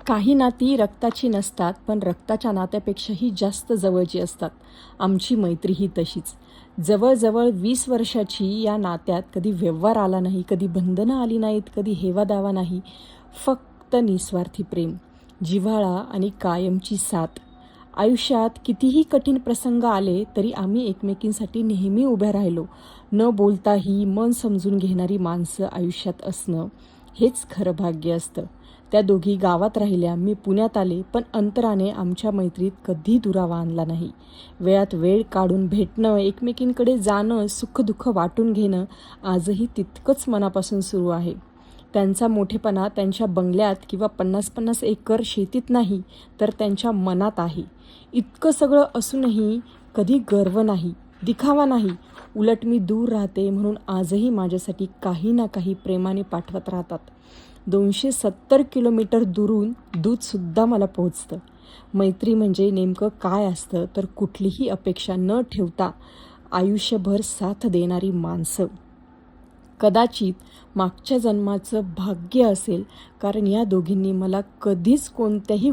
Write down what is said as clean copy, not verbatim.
काही नाती रक्ताची नसतात, पण रक्ताच्या नात्यापेक्षाही जास्त जवळची असतात. आमची मैत्री ही तशीच. जवळजवळ 20 वर्षाची या नात्यात कधी व्यवहार आला नाही, कधी बंधनं आली नाहीत, कधी हेवा-दावा नाही. फक्त निस्वार्थी प्रेम, जिव्हाळा आणि कायमची साथ. आयुष्यात कितीही कठीण प्रसंग आले तरी आम्ही एकमेकींसाठी नेहमी उभ्या राहिलो. न बोलताही मन समजून घेणारी माणसं आयुष्यात असणं हेच खरं भाग्य असतं. त्या दोघी गावात राहिल्या, मी पुण्यात आले, पण अंतराने आमच्या मैत्रीत कधी दुरावा आणला नाही. वेळात वेळ काढून भेटणं, एकमेकींकडे जाणं, सुखदुःख वाटून घेणं आजही तितकंच मनापासून सुरू आहे. त्यांचा मोठेपणा त्यांच्या बंगल्यात किंवा 50-50 एकर शेतीत नाही, तर त्यांच्या मनात आहे. इतकं सगळं असूनही कधी गर्व नाही, दिखावा नाही. उलट मी दूर राहते म्हणून आजही माझ्यासाठी काही ना काही प्रेमाने पाठवत राहतात. 270 किलोमीटर दुरून दूधसुद्धा मला पोहोचतं. मैत्री म्हणजे नेमकं काय असतं तर कुठलीही अपेक्षा न ठेवता आयुष्यभर साथ देणारी माणसं. कदाचित मागच्या जन्माचं भाग्य असेल, कारण या दोघींनी मला कधीच कोणत्याही